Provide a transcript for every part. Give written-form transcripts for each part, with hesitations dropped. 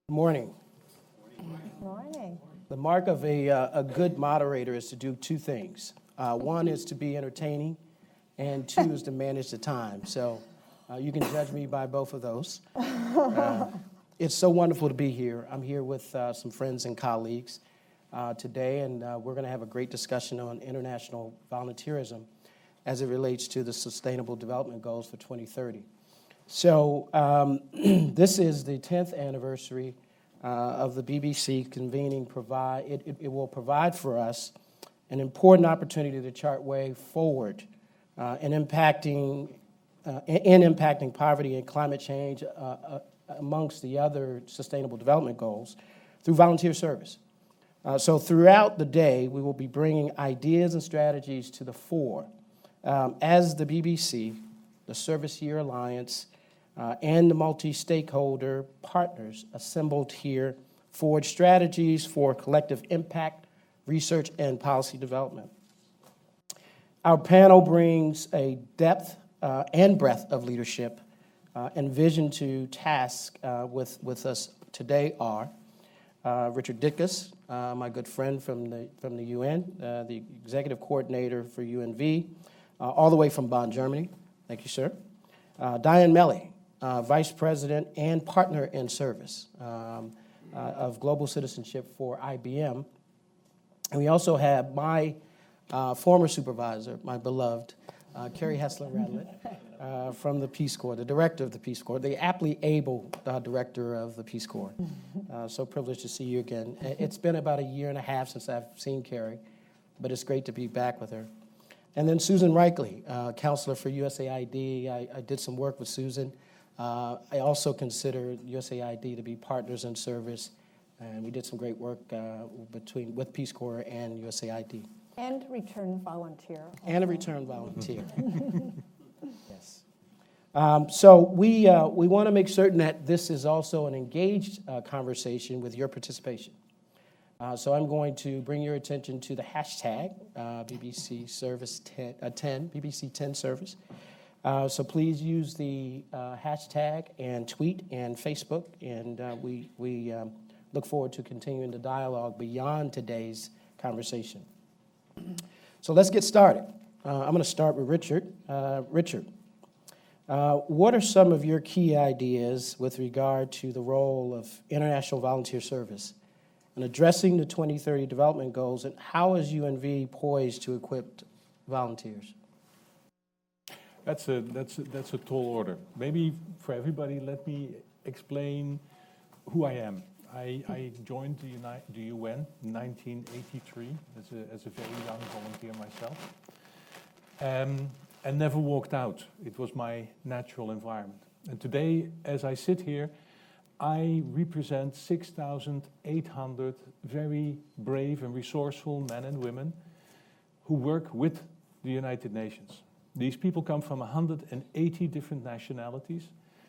Morning. Morning. The mark of a good moderator is to do two things. One is to be entertaining, and two is to manage the time. So you can judge me by both of those. It's so wonderful to be here. I'm here with some friends and colleagues today, and we're going to have a great discussion on international volunteerism as it relates to the Sustainable Development Goals for 2030. So this is the 10th anniversary of the BBC convening. It will provide for us an important opportunity to chart way forward in impacting poverty and climate change amongst the other Sustainable Development Goals through volunteer service. So throughout the day, we will be bringing ideas and strategies to the fore as the BBC, the Service Year Alliance, and the multi-stakeholder partners assembled here forward strategies for collective impact, research, and policy development. Our panel brings a depth and breadth of leadership and vision to task with us today are Richard Dickus, my good friend from the UN, the executive coordinator for UNV, all the way from Bonn, Germany. Thank you, sir. Diane Melly, Vice President and Partner in Service of Global Citizenship for IBM. And we also have my former supervisor, my beloved, Carrie Hessler-Radlett from the Peace Corps, the director of the Peace Corps, the aptly able director of the Peace Corps. So privileged to see you again. It's been about a year and a half since I've seen Carrie, but it's great to be back with her. And then Susan Reichley, counselor for USAID. I did some work with Susan. I also consider USAID to be partners in service, and we did some great work with Peace Corps and USAID. And return volunteer. And a return volunteer. Yes. So we want to make certain that this is also an engaged conversation with your participation. So I'm going to bring your attention to the hashtag BBC Service 10, BBC 10 Service. So please use the hashtag and tweet and Facebook, and we look forward to continuing the dialogue beyond today's conversation. So let's get started. I'm going to start with Richard. Richard, what are some of your key ideas with regard to the role of international volunteer service in addressing the 2030 development goals, and how is UNV poised to equip volunteers? That's a tall order. Maybe for everybody, let me explain who I am. I joined the UN in 1983 as a very young volunteer myself, and never walked out. It was my natural environment. And today, as I sit here, I represent 6,800 very brave and resourceful men and women who work with the United Nations. These people come from 180 different nationalities.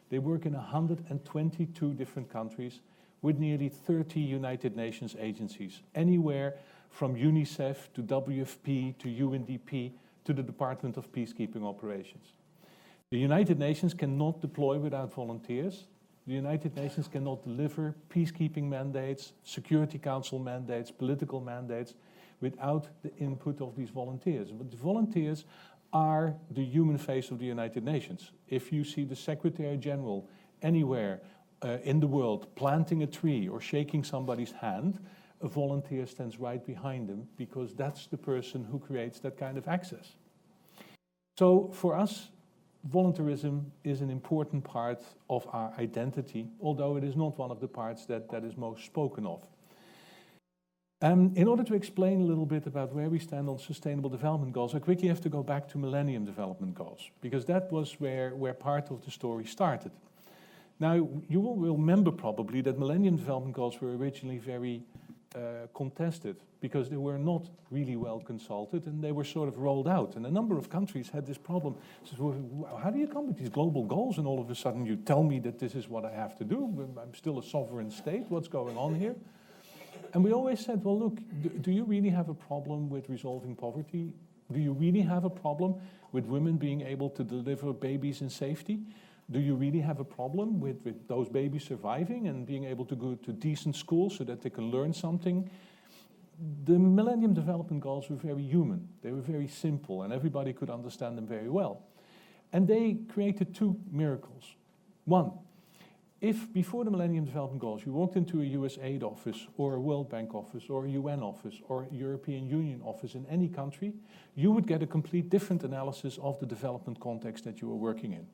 They work in 122 different countries with nearly 30 United Nations agencies, anywhere from UNICEF to WFP to UNDP to the Department of Peacekeeping Operations. The United Nations cannot deploy without volunteers. The United Nations cannot deliver peacekeeping mandates, Security Council mandates, political mandates without the input of these volunteers. But the volunteers are the human face of the United Nations. If you see the Secretary General anywhere in the world planting a tree or shaking somebody's hand, a volunteer stands right behind them because that's the person who creates that kind of access. So for us, volunteerism is an important part of our identity, although it is not one of the parts that is most spoken of. In order to explain a little bit about where we stand on Sustainable Development Goals, I quickly have to go back to Millennium Development Goals, because that was where part of the story started. Now, you will remember probably that Millennium Development Goals were originally very contested, because they were not really well consulted, and they were sort of rolled out. And a number of countries had this problem. So, how do you come with these global goals, and all of a sudden you tell me that this is what I have to do? I'm still a sovereign state. What's going on here? And we always said, well, look, do you really have a problem with resolving poverty? Do you really have a problem with women being able to deliver babies in safety? Do you really have a problem with those babies surviving and being able to go to decent schools so that they can learn something? The Millennium Development Goals were very human. They were very simple, and everybody could understand them very well. And they created two miracles. One, if before the Millennium Development Goals you walked into a USAID office or a World Bank office or a UN office or a European Union office in any country, you would get a complete different analysis of the development context that you were working in.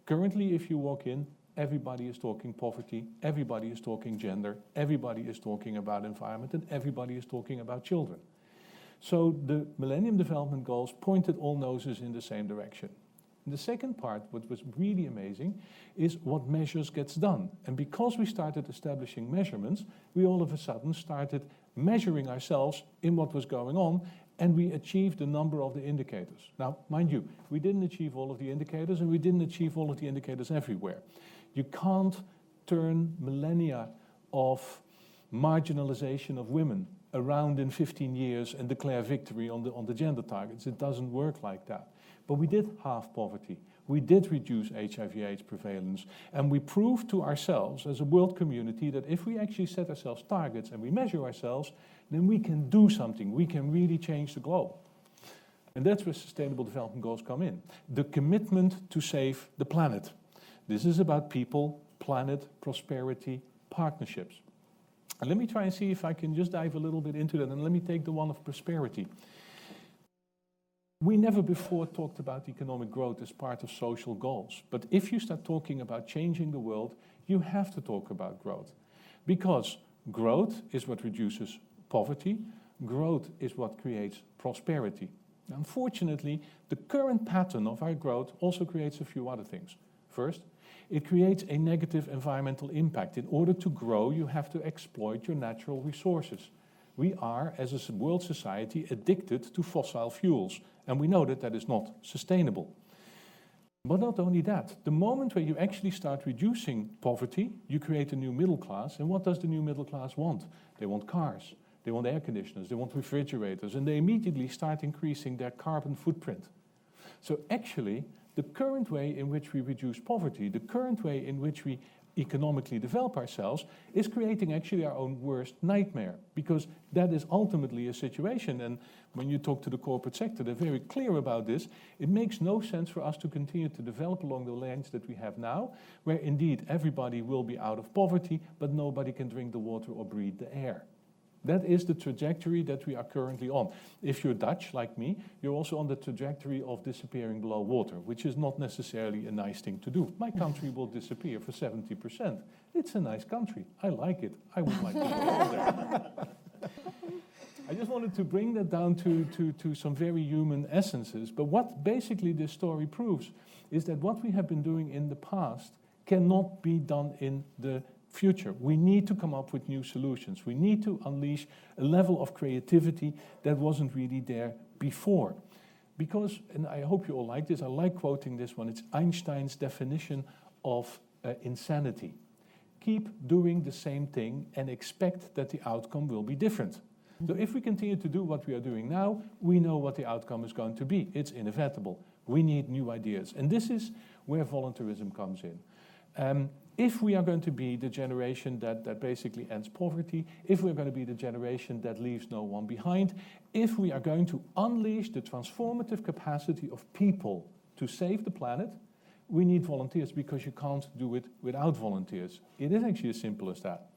Currently, if you walk in, everybody is talking poverty, everybody is talking gender, everybody is talking about environment, and everybody is talking about children. So the Millennium Development Goals pointed all noses in the same direction. And the second part, what was really amazing, is what measures gets done. And because we started establishing measurements, we all of a sudden started measuring ourselves in what was going on, and we achieved a number of the indicators. Now, mind you, we didn't achieve all of the indicators, and we didn't achieve all of the indicators everywhere. You can't turn millennia of marginalization of women around in 15 years and declare victory on the gender targets. It doesn't work like that. But we did halve poverty. We did reduce HIV/AIDS prevalence. And we proved to ourselves as a world community that if we actually set ourselves targets and we measure ourselves, then we can do something. We can really change the globe. And that's where Sustainable Development Goals come in. The commitment to save the planet. This is about people, planet, prosperity, partnerships. And let me try and see if I can just dive a little bit into that, and let me take the one of prosperity. We never before talked about economic growth as part of social goals. But if you start talking about changing the world, you have to talk about growth. Because growth is what reduces poverty. Growth is what creates prosperity. Unfortunately, the current pattern of our growth also creates a few other things. First, it creates a negative environmental impact. In order to grow, you have to exploit your natural resources. We are, as a world society, addicted to fossil fuels. And we know that that is not sustainable. But not only that, the moment where you actually start reducing poverty, you create a new middle class. And what does the new middle class want? They want cars, they want air conditioners, they want refrigerators, and they immediately start increasing their carbon footprint. So actually, the current way in which we reduce poverty, the current way in which we economically develop ourselves, is creating actually our own worst nightmare, because that is ultimately a situation. And when you talk to the corporate sector, they're very clear about this. It makes no sense for us to continue to develop along the lines that we have now, where indeed everybody will be out of poverty, but nobody can drink the water or breathe the air. That is the trajectory that we are currently on. If you're Dutch, like me, you're also on the trajectory of disappearing below water, which is not necessarily a nice thing to do. My country will disappear for 70%. It's a nice country. I like it. I would like to go there. I just wanted to bring that down to some very human essences. But what basically this story proves is that what we have been doing in the past cannot be done in the future. We need to come up with new solutions. We need to unleash a level of creativity that wasn't really there before. Because, and I hope you all like this, I like quoting this one, it's Einstein's definition of insanity. Keep doing the same thing and expect that the outcome will be different. So if we continue to do what we are doing now, we know what the outcome is going to be. It's inevitable. We need new ideas. And this is where voluntarism comes in. If we are going to be the generation that basically ends poverty, if we're going to be the generation that leaves no one behind, if we are going to unleash the transformative capacity of people to save the planet, we need volunteers, because you can't do it without volunteers. It is actually as simple as that.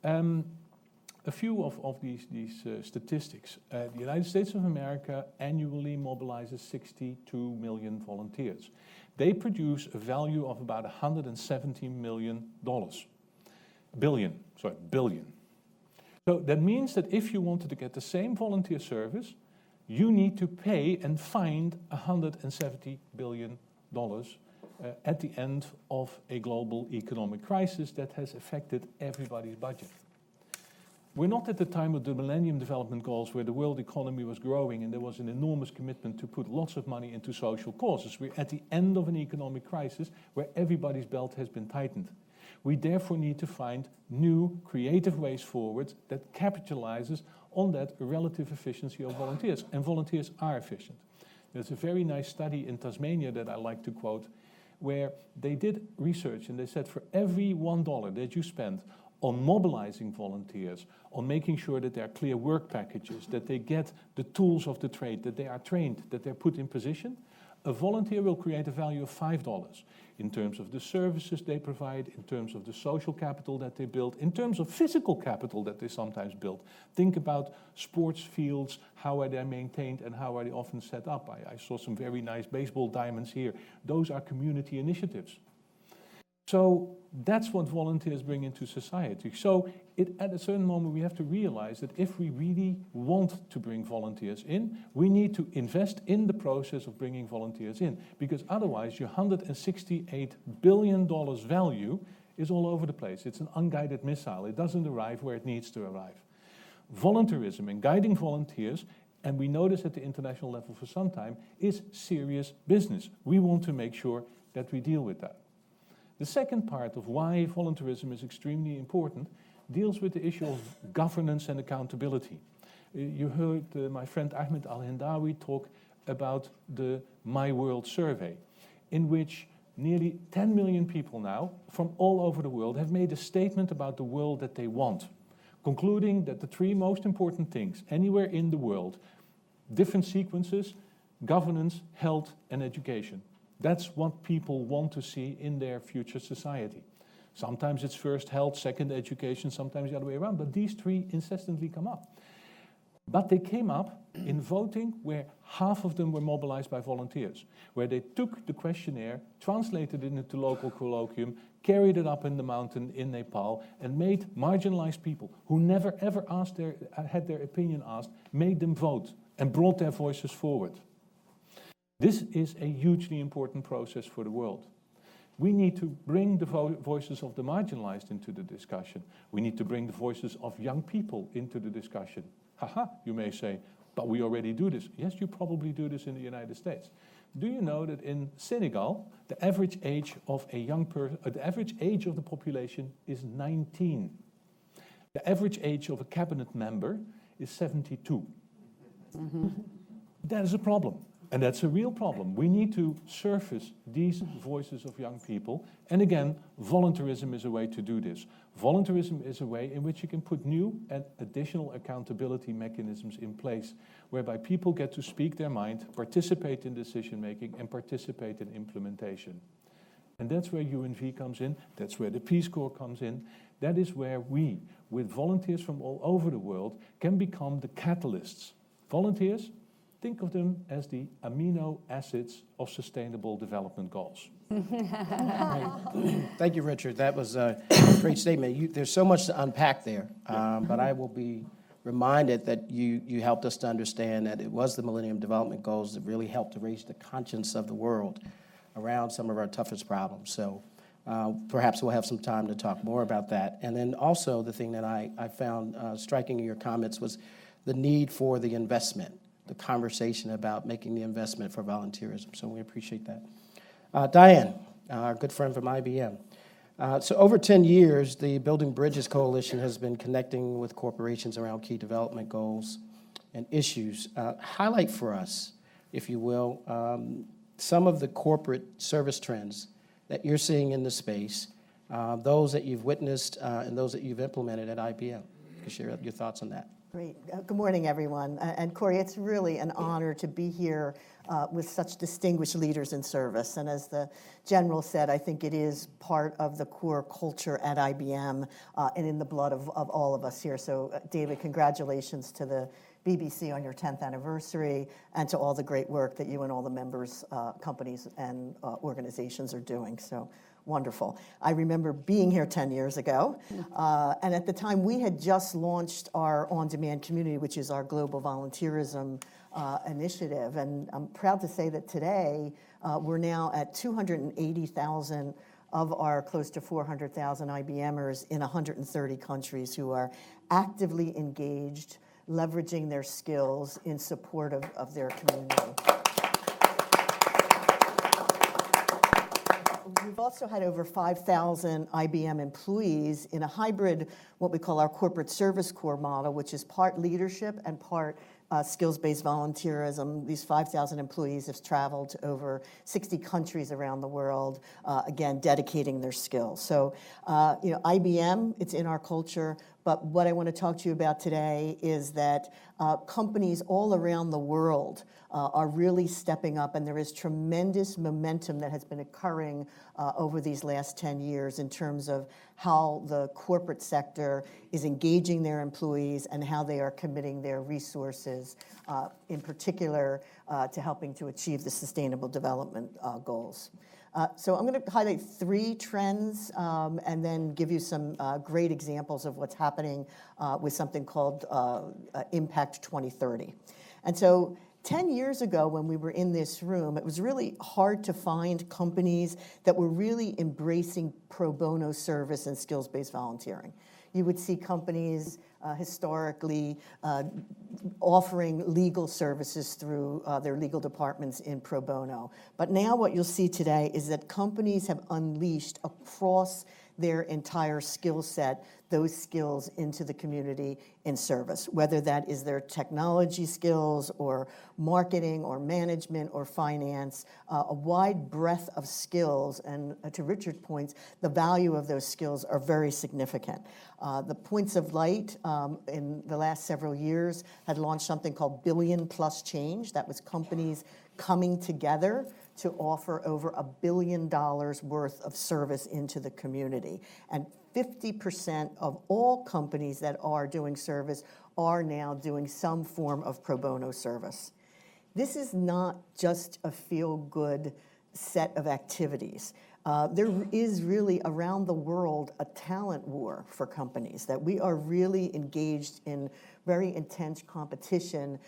A few of these statistics. The United States of America annually mobilizes 62 million volunteers. They produce a value of about $170 million. Billion. So that means that if you wanted to get the same volunteer service, you need to pay and find $170 billion at the end of a global economic crisis that has affected everybody's budget. We're not at the time of the Millennium Development Goals where the world economy was growing and there was an enormous commitment to put lots of money into social causes. We're at the end of an economic crisis where everybody's belt has been tightened. We therefore need to find new, creative ways forward that capitalizes on that relative efficiency of volunteers. And volunteers are efficient. There's a very nice study in Tasmania that I like to quote, where they did research and they said for every $1 that you spend on mobilizing volunteers, on making sure that there are clear work packages, that they get the tools of the trade, that they are trained, that they're put in position, a volunteer will create a value of $5 in terms of the services they provide, in terms of the social capital that they build, in terms of physical capital that they sometimes build. Think about sports fields, how are they maintained and how are they often set up. I saw some very nice baseball diamonds here. Those are community initiatives. So that's what volunteers bring into society. So at a certain moment we have to realize that if we really want to bring volunteers in, we need to invest in the process of bringing volunteers in, because otherwise your $168 billion value is all over the place. It's an unguided missile. It doesn't arrive where it needs to arrive. Volunteerism and guiding volunteers, and we know this at the international level for some time, is serious business. We want to make sure that we deal with that. The second part of why volunteerism is extremely important deals with the issue of governance and accountability. You heard my friend Ahmed Al-Hindawi talk about the My World survey, in which nearly 10 million people now from all over the world have made a statement about the world that they want, concluding that the three most important things anywhere in the world, different sequences, governance, health, and education. That's what people want to see in their future society. Sometimes it's first health, second education, sometimes the other way around, but these three incessantly come up. But they came up in voting where half of them were mobilized by volunteers, where they took the questionnaire, translated it into local colloquium, carried it up in the mountain in Nepal, and made marginalized people who never ever had their opinion asked, made them vote and brought their voices forward. This is a hugely important process for the world. We need to bring the voices of the marginalized into the discussion. We need to bring the voices of young people into the discussion. Haha, you may say, but we already do this. Yes, you probably do this in the United States. Do you know that in Senegal, the average age of a young person, the average age of the population is 19. The average age of a cabinet member is 72. Mm-hmm. That is a problem. And that's a real problem. We need to surface these voices of young people. And again, volunteerism is a way to do this. Volunteerism is a way in which you can put new and additional accountability mechanisms in place, whereby people get to speak their mind, participate in decision-making, and participate in implementation. And that's where UNV comes in. That's where the Peace Corps comes in. That is where we, with volunteers from all over the world, can become the catalysts. Volunteers, think of them as the amino acids of sustainable development goals. Thank you, Richard. That was a great statement. There's so much to unpack there, but I will be reminded that you helped us to understand that it was the Millennium Development Goals that really helped to raise the conscience of the world around some of our toughest problems. So perhaps we'll have some time to talk more about that. And then also the thing that I found striking in your comments was the need for the investment, the conversation about making the investment for volunteerism. So we appreciate that. Diane, our good friend from IBM. So over 10 years, the Building Bridges Coalition has been connecting with corporations around key development goals and issues. Highlight for us, if you will, some of the corporate service trends that you're seeing in the space, those that you've witnessed and those that you've implemented at IBM. You can share your thoughts on that. Great. Good morning, everyone. And Corey, it's really an honor to be here with such distinguished leaders in service. And as the General said, I think it is part of the core culture at IBM and in the blood of all of us here. So, David, congratulations to the BBC on your 10th anniversary and to all the great work that you and all the members, companies, and organizations are doing. So wonderful. I remember being here 10 years ago, and at the time we had just launched our on-demand community, which is our global volunteerism initiative. And I'm proud to say that today we're now at 280,000 of our close to 400,000 IBMers in 130 countries who are actively engaged, leveraging their skills in support of their community. We've also had over 5,000 IBM employees in a hybrid, what we call our corporate service corps model, which is part leadership and part skills-based volunteerism. These 5,000 employees have traveled to over 60 countries around the world, again, dedicating their skills. So, IBM, it's in our culture, but what I want to talk to you about today is that companies all around the world are really stepping up, and there is tremendous momentum that has been occurring over these last 10 years in terms of how the corporate sector is engaging their employees and how they are committing their resources, in particular to helping to achieve the Sustainable Development Goals. So I'm going to highlight 3 trends and then give you some great examples of what's happening with something called Impact 2030. And so 10 years ago when we were in this room, it was really hard to find companies that were really embracing pro bono service and skills-based volunteering. You would see companies historically offering legal services through their legal departments in pro bono. But now what you'll see today is that companies have unleashed across their entire skill set those skills into the community in service, whether that is their technology skills or marketing or management or finance, a wide breadth of skills. And to Richard's points, the value of those skills are very significant. The Points of Light in the last several years had launched something called Billion Plus Change. That was companies coming together to offer over $1 billion worth of service into the community. And 50% of all companies that are doing service are now doing some form of pro bono service. This is not just a feel-good set of activities. There is really around the world a talent war for companies, that we are really engaged in very intense competition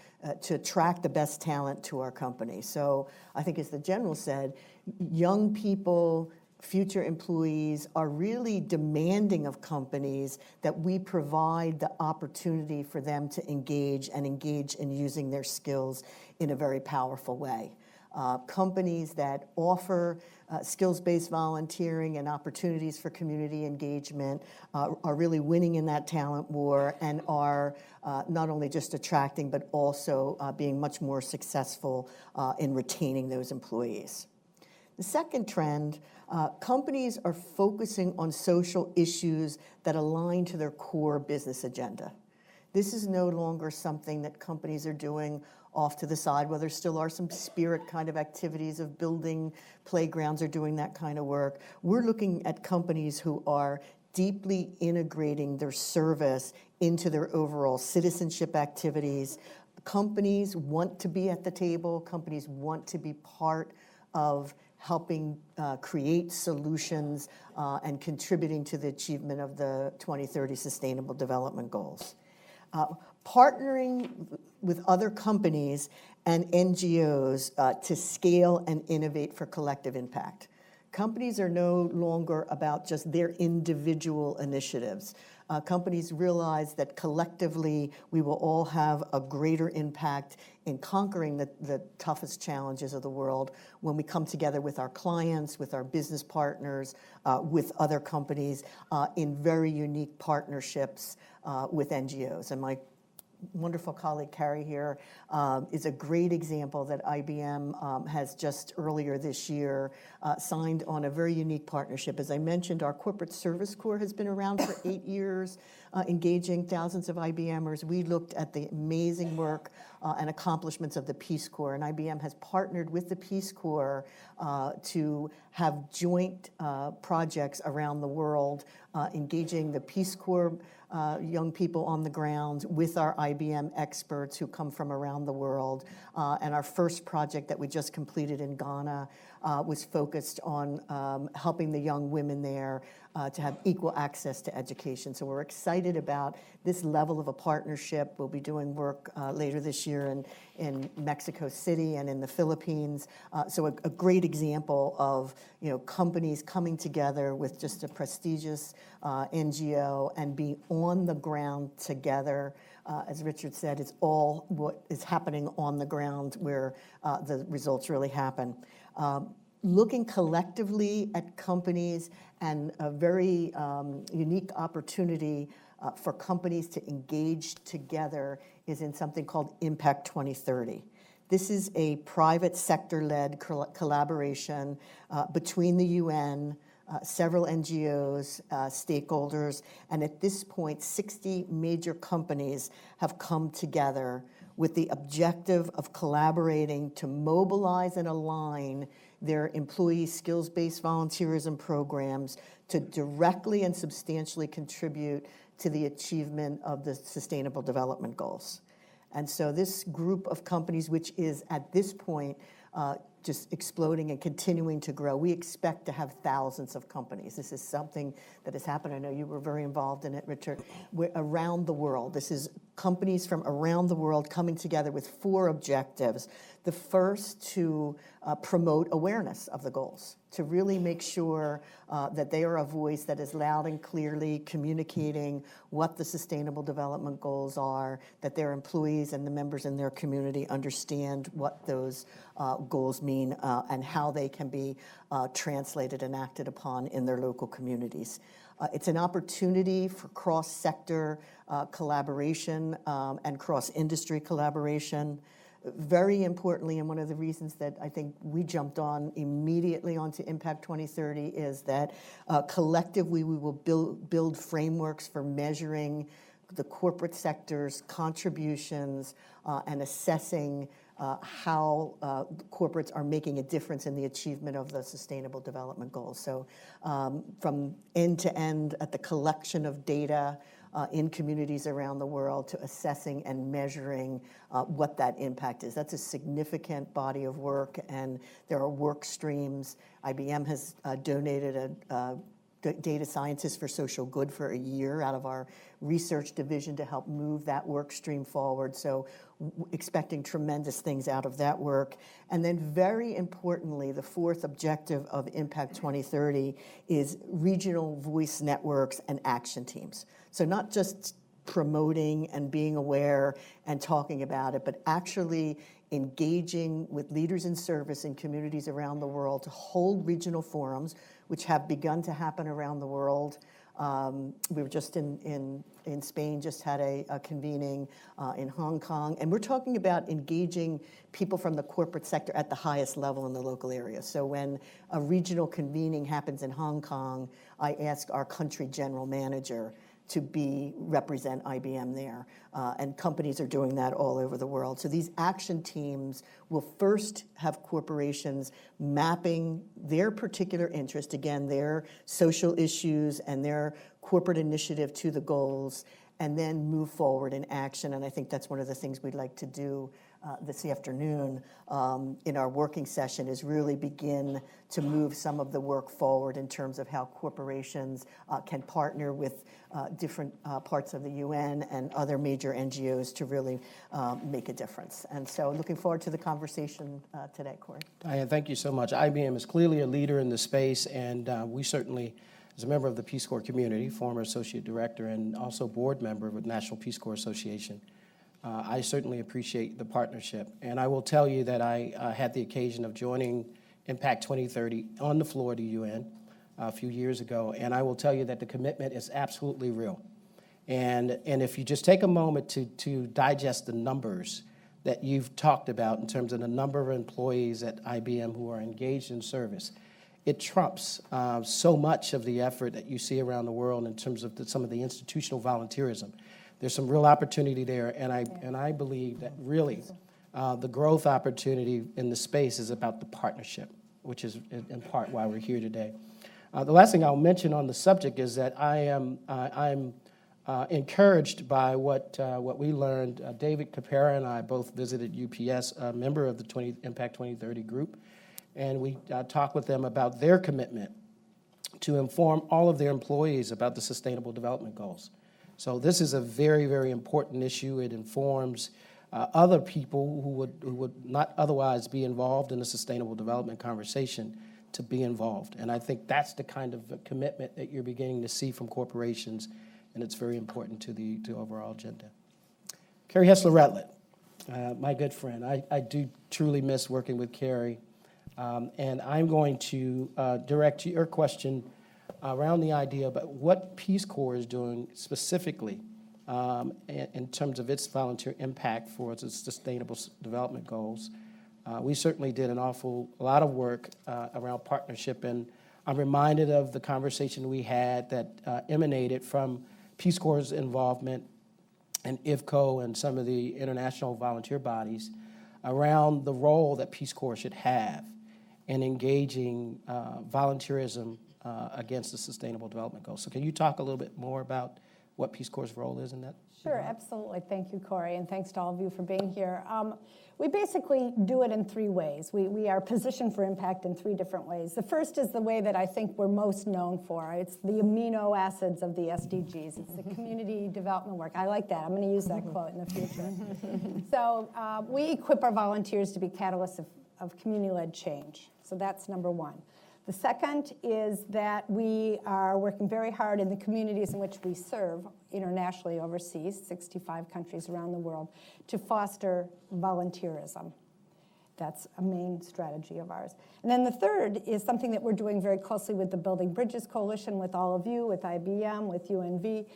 to attract the best talent to our company. So I think, as the General said, young people, future employees are really demanding of companies that we provide the opportunity for them to engage in using their skills in a very powerful way. Companies that offer skills-based volunteering and opportunities for community engagement are really winning in that talent war and are not only just attracting but also being much more successful in retaining those employees. The second trend, companies are focusing on social issues that align to their core business agenda. This is no longer something that companies are doing off to the side, where there still are some spirit kind of activities of building playgrounds or doing that kind of work. We're looking at companies who are deeply integrating their service into their overall citizenship activities. Companies want to be at the table. Companies want to be part of helping create solutions and contributing to the achievement of the 2030 Sustainable Development Goals. Partnering with other companies and NGOs to scale and innovate for collective impact. Companies are no longer about just their individual initiatives. Companies realize that collectively we will all have a greater impact in conquering the toughest challenges of the world when we come together with our clients, with our business partners, with other companies in very unique partnerships with NGOs. And my wonderful colleague Carrie here is a great example that IBM has just earlier this year signed on a very unique partnership. As I mentioned, our Corporate Service Corps has been around for 8 years, engaging thousands of IBMers. We looked at the amazing work and accomplishments of the Peace Corps, and IBM has partnered with the Peace Corps to have joint projects around the world, engaging the Peace Corps young people on the ground with our IBM experts who come from around the world. And our first project that we just completed in Ghana was focused on helping the young women there to have equal access to education. So we're excited about this level of a partnership. We'll be doing work later this year in Mexico City and in the Philippines. So a great example of companies coming together with just a prestigious NGO and being on the ground together. As Richard said, it's all what is happening on the ground where the results really happen. Looking collectively at companies and a very unique opportunity for companies to engage together is in something called Impact 2030. This is a private sector-led collaboration between the UN, several NGOs, stakeholders, and at this point, 60 major companies have come together with the objective of collaborating to mobilize and align their employee skills-based volunteerism programs to directly and substantially contribute to the achievement of the Sustainable Development Goals. And so this group of companies, which is at this point just exploding and continuing to grow, we expect to have thousands of companies. This is something that has happened. I know you were very involved in it, Richard. We're around the world. This is companies from around the world coming together with 4 objectives. The first, to promote awareness of the goals, to really make sure that they are a voice that is loud and clearly communicating what the Sustainable Development Goals are, that their employees and the members in their community understand what those goals mean and how they can be translated and acted upon in their local communities. It's an opportunity for cross-sector collaboration and cross-industry collaboration. Very importantly, and one of the reasons that I think we jumped on immediately onto Impact 2030 is that collectively we will build frameworks for measuring the corporate sector's contributions and assessing how corporates are making a difference in the achievement of the Sustainable Development Goals. So from end to end at the collection of data in communities around the world to assessing and measuring what that impact is. That's a significant body of work, and there are work streams. IBM has donated a data scientist for social good for a year out of our research division to help move that work stream forward. So expecting tremendous things out of that work. And then very importantly, the 4th objective of Impact 2030 is regional voice networks and action teams. So not just promoting and being aware and talking about it, but actually engaging with leaders in service in communities around the world to hold regional forums, which have begun to happen around the world. We were just in Spain, just had a convening in Hong Kong, and we're talking about engaging people from the corporate sector at the highest level in the local area. So when a regional convening happens in Hong Kong, I ask our country general manager to represent IBM there. And companies are doing that all over the world. So these action teams will first have corporations mapping their particular interest, again, their social issues and their corporate initiative to the goals, and then move forward in action. And I think that's one of the things we'd like to do this afternoon in our working session, is really begin to move some of the work forward in terms of how corporations can partner with different parts of the UN and other major NGOs to really make a difference. And so looking forward to the conversation today, Corey. Diane, thank you so much. IBM is clearly a leader in the space, and we certainly, as a member of the Peace Corps community, former associate director and also board member with National Peace Corps Association, I certainly appreciate the partnership. And I will tell you that I had the occasion of joining Impact 2030 on the floor of the UN a few years ago, and I will tell you that the commitment is absolutely real. And if you just take a moment to digest the numbers that you've talked about in terms of the number of employees at IBM who are engaged in service, it trumps so much of the effort that you see around the world in terms of some of the institutional volunteerism. There's some real opportunity there, and I believe that really the growth opportunity in the space is about the partnership, which is in part why we're here today. The last thing I'll mention on the subject is that I'm encouraged by what we learned. David Capera and I both visited UPS, a member of the Impact 2030 group, and we talked with them about their commitment to inform all of their employees about the Sustainable Development Goals. So this is a very, very important issue. It informs other people who would not otherwise be involved in the sustainable development conversation to be involved. And I think that's the kind of commitment that you're beginning to see from corporations, and it's very important to the overall agenda. Carrie Hessler-Retlet, my good friend. I do truly miss working with Carrie, and I'm going to direct your question around the idea about what Peace Corps is doing specifically in terms of its volunteer impact for its sustainable development goals. We certainly did an awful lot of work around partnership, and I'm reminded of the conversation we had that emanated from Peace Corps' involvement and IFCO and some of the international volunteer bodies around the role that Peace Corps should have in engaging volunteerism against the Sustainable Development Goals. So can you talk a little bit more about what Peace Corps' role is in that? Sure, absolutely. Thank you, Corey, and thanks to all of you for being here. We basically do it in three ways. We are positioned for impact in three different ways. The first is the way that I think we're most known for. It's the amino acids of the SDGs. It's the community development work. I like that. I'm going to use that quote in the future. So we equip our volunteers to be catalysts of community-led change. So that's number one. The second is that we are working very hard in the communities in which we serve internationally overseas, 65 countries around the world, to foster volunteerism. That's a main strategy of ours. And then the third is something that we're doing very closely with the Building Bridges Coalition, with all of you, with IBM, with UNV,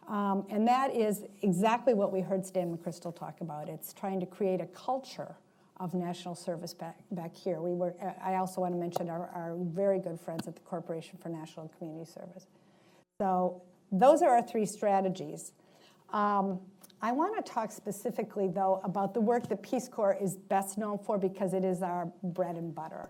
and that is exactly what we heard Stan McChrystal talk about. It's trying to create a culture of national service back here. I also want to mention our very good friends at the Corporation for National and Community Service. So those are our three strategies. I want to talk specifically, though, about the work that Peace Corps is best known for because it is our bread and butter.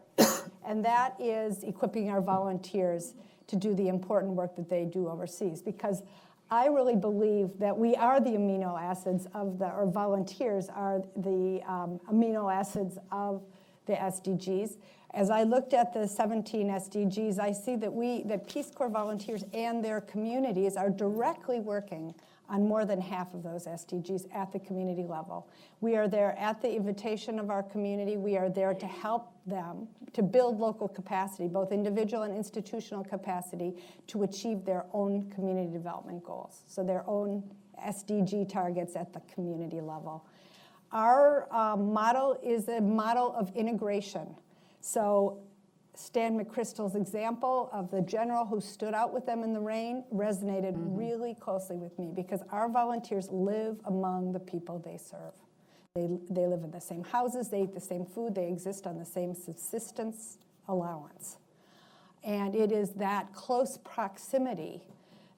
And that is equipping our volunteers to do the important work that they do overseas. Because I really believe that we are the amino acids or volunteers are the amino acids of the SDGs. As I looked at the 17 SDGs, I see that Peace Corps volunteers and their communities are directly working on more than half of those SDGs at the community level. We are there at the invitation of our community. We are there to help them to build local capacity, both individual and institutional capacity, to achieve their own community development goals, so their own SDG targets at the community level. Our model is a model of integration. So Stan McChrystal's example of the general who stood out with them in the rain resonated really closely with me because our volunteers live among the people they serve. They live in the same houses, they eat the same food, they exist on the same subsistence allowance. And it is that close proximity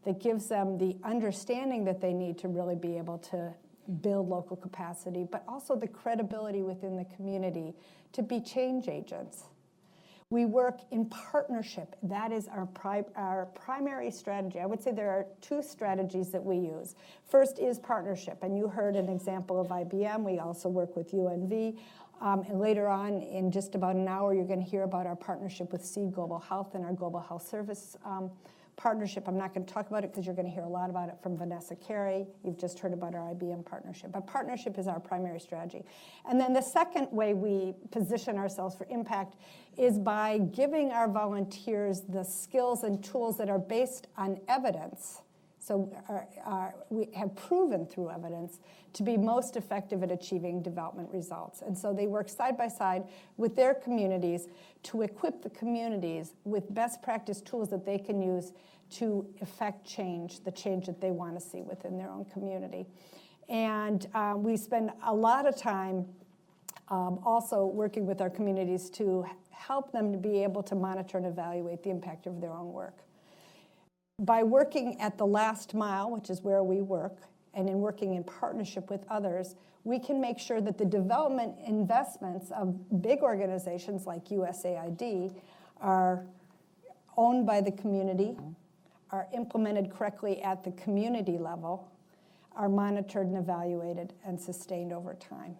that gives them the understanding that they need to really be able to build local capacity, but also the credibility within the community to be change agents. We work in partnership. That is our primary strategy. I would say there are two strategies that we use. First is partnership, and you heard an example of IBM. We also work with UNV. And later on, in just about an hour, you're going to hear about our partnership with Seed Global Health and our Global Health Service partnership. I'm not going to talk about it because you're going to hear a lot about it from Vanessa Carey. You've just heard about our IBM partnership. But partnership is our primary strategy. And then the second way we position ourselves for impact is by giving our volunteers the skills and tools that are based on evidence. So we have proven through evidence to be most effective at achieving development results. And so they work side by side with their communities to equip the communities with best practice tools that they can use to effect change, the change that they want to see within their own community. And we spend a lot of time also working with our communities to help them to be able to monitor and evaluate the impact of their own work. By working at the last mile, which is where we work, and in working in partnership with others, we can make sure that the development investments of big organizations like USAID are owned by the community, are implemented correctly at the community level, are monitored and evaluated and sustained over time.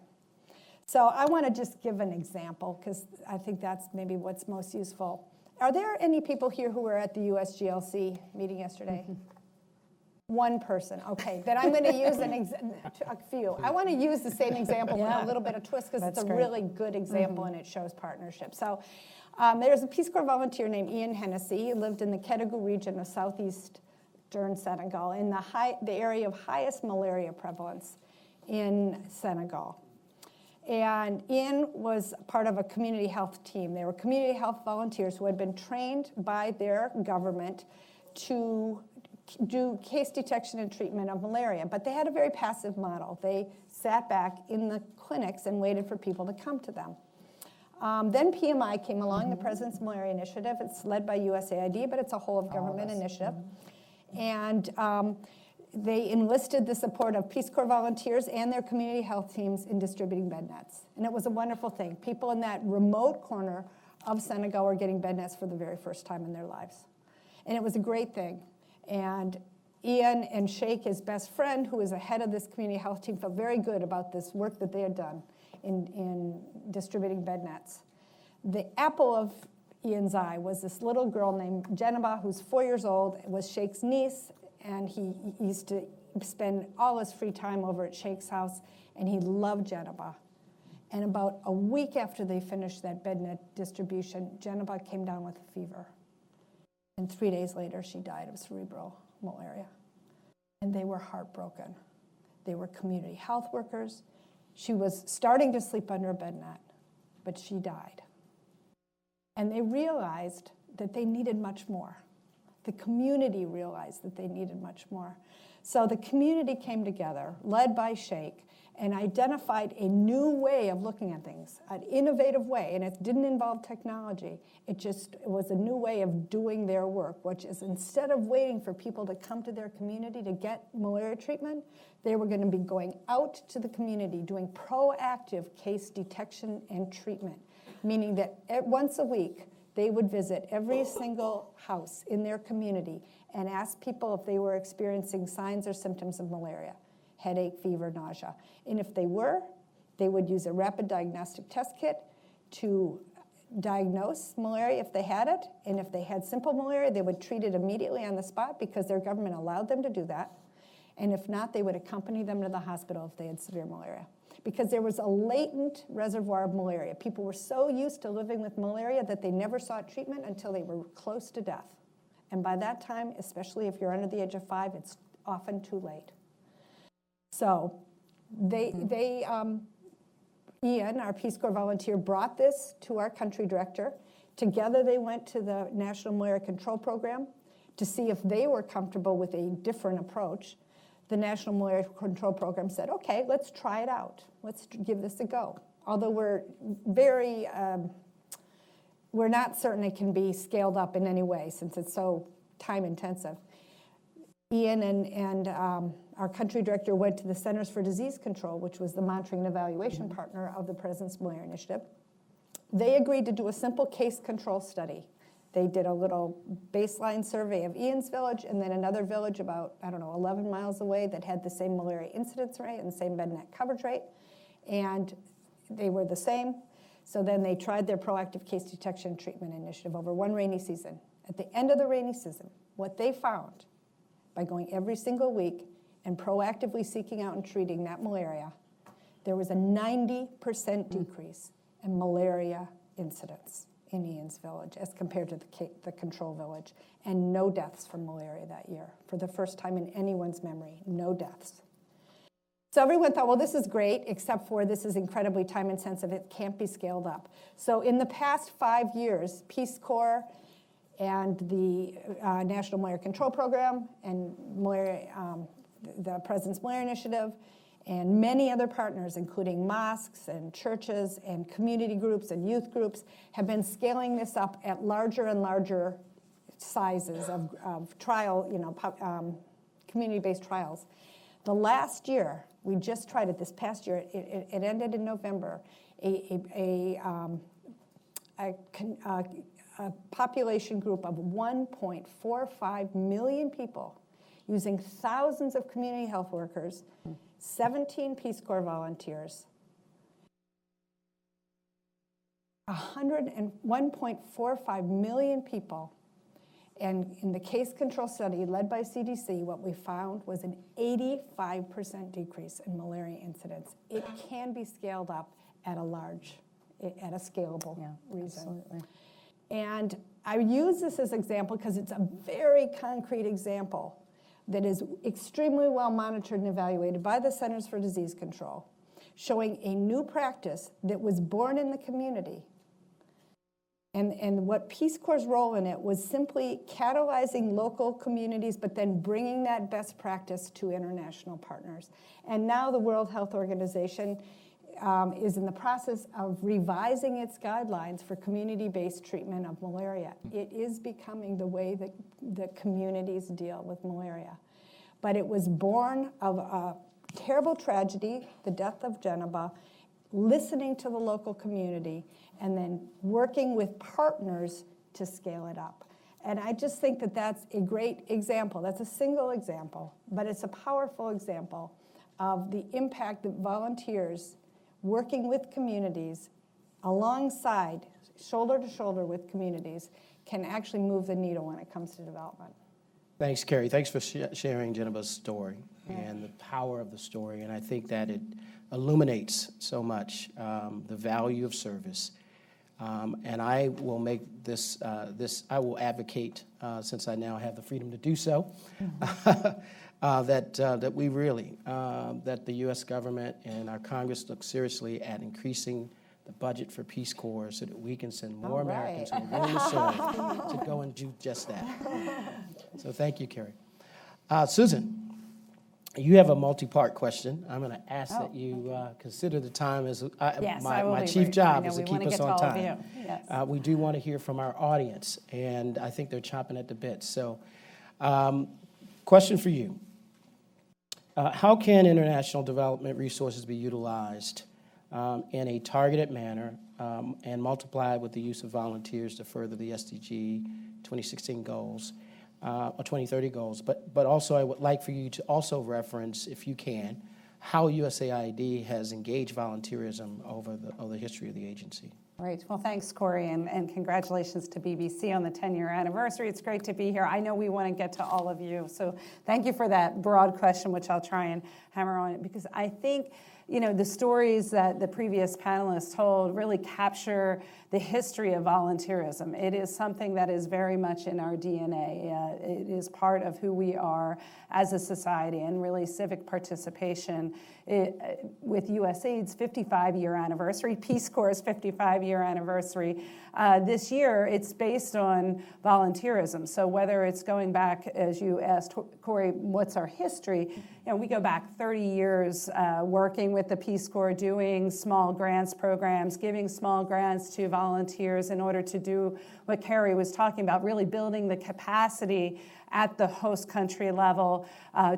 So I want to just give an example because I think that's maybe what's most useful. Are there any people here who were at the USGLC meeting yesterday? One person. Okay, then I'm going to use a few. I want to use the same example with a little bit of twist because it's a really good example and it shows partnership. So there's a Peace Corps volunteer named Ian Hennessy. He lived in the Kédougou region of southeastern Senegal, in the area of highest malaria prevalence in Senegal. And Ian was part of a community health team. They were community health volunteers who had been trained by their government to do case detection and treatment of malaria. But they had a very passive model. They sat back in the clinics and waited for people to come to them. Then PMI came along, the President's Malaria Initiative. It's led by USAID, but it's a whole of government initiative. And they enlisted the support of Peace Corps volunteers and their community health teams in distributing bed nets. And it was a wonderful thing. People in that remote corner of Senegal were getting bed nets for the very first time in their lives. And it was a great thing. And Ian and Sheikh, his best friend, who is the head of this community health team, felt very good about this work that they had done in distributing bed nets. The apple of Ian's eye was this little girl named Jenaba, who's 4 years old, was Sheikh's niece, and he used to spend all his free time over at Sheikh's house, and he loved Jenaba. And about a week after they finished that bed net distribution, Jenaba came down with a fever. And 3 days later, she died of cerebral malaria. And they were heartbroken. They were community health workers. She was starting to sleep under a bed net, but she died. And they realized that they needed much more. The community realized that they needed much more. So the community came together, led by Sheikh, and identified a new way of looking at things, an innovative way, and it didn't involve technology. It was a new way of doing their work, which is instead of waiting for people to come to their community to get malaria treatment, they were going to be going out to the community, doing proactive case detection and treatment, meaning that once a week, they would visit every single house in their community and ask people if they were experiencing signs or symptoms of malaria, headache, fever, nausea. And if they were, they would use a rapid diagnostic test kit to diagnose malaria if they had it. And if they had simple malaria, they would treat it immediately on the spot because their government allowed them to do that. And if not, they would accompany them to the hospital if they had severe malaria. Because there was a latent reservoir of malaria. People were so used to living with malaria that they never sought treatment until they were close to death. And by that time, especially if you're under the age of 5, it's often too late. So Ian, our Peace Corps volunteer, brought this to our country director. Together they went to the National Malaria Control Program to see if they were comfortable with a different approach. The National Malaria Control Program said, okay, let's try it out. Let's give this a go. Although we're not certain it can be scaled up in any way since it's so time intensive. Ian and our country director went to the Centers for Disease Control, which was the monitoring and evaluation partner of the President's Malaria Initiative. They agreed to do a simple case control study. They did a little baseline survey of Ian's village and then another village about, 11 miles away that had the same malaria incidence rate and the same bed net coverage rate. And they were the same. So then they tried their proactive case detection and treatment initiative over one rainy season. At the end of the rainy season, what they found by going every single week and proactively seeking out and treating that malaria, there was a 90% decrease in malaria incidence in Ian's village as compared to the control village, and no deaths from malaria that year. For the first time in anyone's memory, no deaths. So everyone thought, well, this is great, except for this is incredibly time intensive. It can't be scaled up. So in the past 5 years, Peace Corps and the National Malaria Control Program and the President's Malaria Initiative and many other partners, including mosques and churches and community groups and youth groups, have been scaling this up at larger and larger sizes of trial, community-based trials. The last year, we just tried it this past year, it ended in November, a population group of 1.45 million people using thousands of community health workers, 17 Peace Corps volunteers, 1.45 million people. And in the case control study led by CDC, what we found was an 85% decrease in malaria incidence. It can be scaled up at a scalable reason. Absolutely. And I use this as an example because it's a very concrete example that is extremely well monitored and evaluated by the Centers for Disease Control showing a new practice that was born in the community. And what Peace Corps' role in it was simply catalyzing local communities, but then bringing that best practice to international partners. And now the World Health Organization is in the process of revising its guidelines for community-based treatment of malaria. It is becoming the way that the communities deal with malaria. But it was born of a terrible tragedy, the death of Geneva, listening to the local community, and then working with partners to scale it up. And I just think that that's a great example. That's a single example, but it's a powerful example of the impact that volunteers working with communities alongside, shoulder to shoulder with communities, can actually move the needle when it comes to development. Thanks, Carrie. Thanks for sharing Geneva's story and the power of the story. And I think that it illuminates so much the value of service. And I will make this, I will advocate, since I now have the freedom to do so, that we really, that the U.S. government and our Congress look seriously at increasing the budget for Peace Corps so that we can send more Americans who are willing to serve to go and do just that. So thank you, Carrie. Susan, you have a multi-part question. I'm going to ask that you consider the time as my chief job is to keep us on time. Yes. We do want to hear from our audience, and I think they're chomping at the bit. So, question for you. How can international development resources be utilized in a targeted manner and multiplied with the use of volunteers to further the SDG 2016 goals? Or 2030 goals, but also I would like for you to also reference, if you can, how USAID has engaged volunteerism over the history of the agency. Right. Well, thanks, Corey, and congratulations to BBC on the 10-year anniversary. It's great to be here. I know we want to get to all of you, so thank you for that broad question, which I'll try and hammer on it, because I think, you know, the stories that the previous panelists told really capture the history of volunteerism. It is something that is very much in our DNA. It is part of who we are as a society, and really civic participation. With USAID's 55-year anniversary, Peace Corps' 55-year anniversary, this year, it's based on volunteerism. So whether it's going back, as you asked, Corey, what's our history? You know, we go back 30 years working with the Peace Corps, doing small grants programs, giving small grants to volunteers in order to do what Carrie was talking about, really building the capacity at the host country level,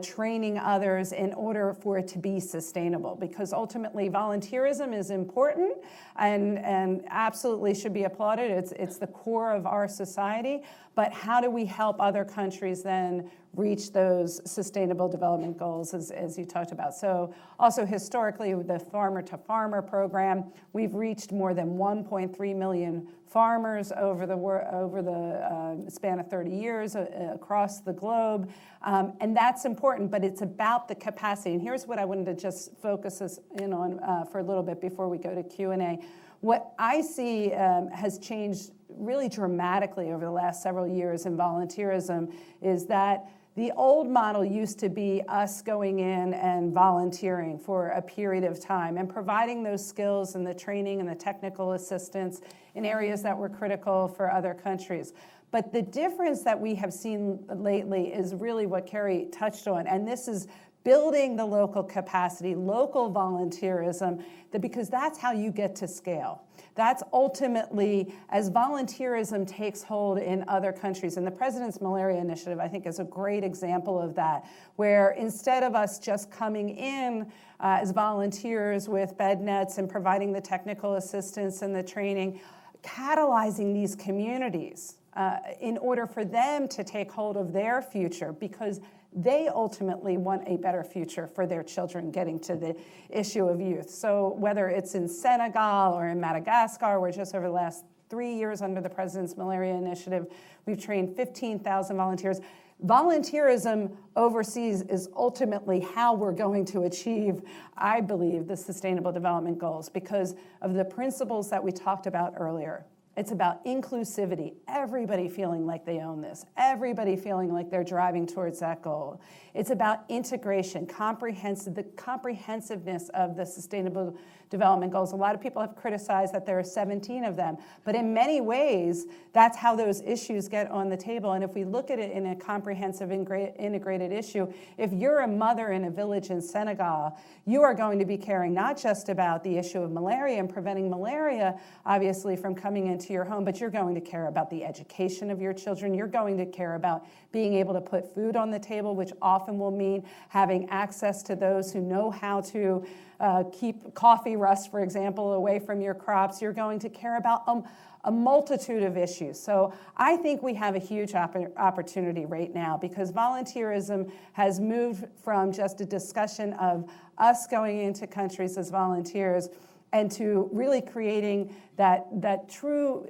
training others in order for it to be sustainable. Because ultimately, volunteerism is important and absolutely should be applauded. It's the core of our society. But how do we help other countries then reach those sustainable development goals, as you talked about? So also historically, with the Farmer to Farmer program, we've reached more than 1.3 million farmers over the span of 30 years across the globe. And that's important, but it's about the capacity. And here's what I wanted to just focus us in on for a little bit before we go to Q&A. What I see has changed really dramatically over the last several years in volunteerism is that the old model used to be us going in and volunteering for a period of time and providing those skills and the training and the technical assistance in areas that were critical for other countries. But the difference that we have seen lately is really what Carrie touched on, and this is building the local capacity, local volunteerism, because that's how you get to scale. That's ultimately, as volunteerism takes hold in other countries, and the President's Malaria Initiative, I think, is a great example of that, where instead of us just coming in as volunteers with bed nets and providing the technical assistance and the training, catalyzing these communities in order for them to take hold of their future, because they ultimately want a better future for their children, getting to the issue of youth. So whether it's in Senegal or in Madagascar, where just over the last 3 years under the President's Malaria Initiative, we've trained 15,000 volunteers. Volunteerism overseas is ultimately how we're going to achieve, I believe, the Sustainable Development Goals, because of the principles that we talked about earlier. It's about inclusivity, everybody feeling like they own this, everybody feeling like they're driving towards that goal. It's about integration, the comprehensiveness of the Sustainable Development Goals. A lot of people have criticized that there are 17 of them, but in many ways, that's how those issues get on the table. And if we look at it in a comprehensive, integrated issue, if you're a mother in a village in Senegal, you are going to be caring not just about the issue of malaria and preventing malaria, obviously, from coming into your home, but you're going to care about the education of your children. You're going to care about being able to put food on the table, which often will mean having access to those who know how to keep coffee rust, for example, away from your crops. You're going to care about a multitude of issues. So I think we have a huge opportunity right now, because volunteerism has moved from just a discussion of us going into countries as volunteers and to really creating that true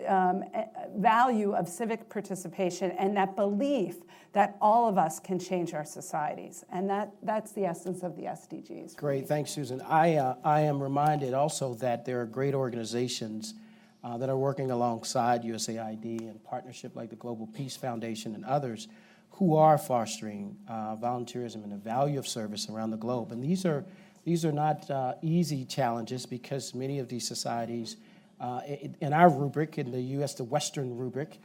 value of civic participation and that belief that all of us can change our societies. And that's the essence of the SDGs. Great, thanks, Susan. I am reminded also that there are great organizations that are working alongside USAID in partnership like the Global Peace Foundation and others who are fostering volunteerism and the value of service around the globe. And these are not easy challenges, because many of these societies, in our rubric, in the U.S., the Western rubric,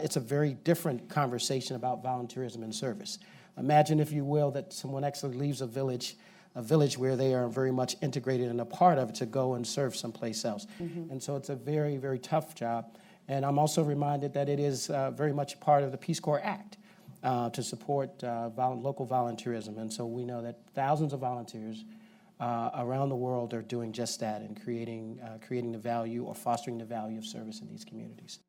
it's a very different conversation about volunteerism and service. Imagine, if you will, that someone actually leaves a village where they are very much integrated and a part of it, to go and serve someplace else. Mm-hmm. And so it's a very, very tough job. And I'm also reminded that it is very much part of the Peace Corps Act to support local volunteerism. And so we know that thousands of volunteers around the world are doing just that, and creating the value or fostering the value of service in these communities.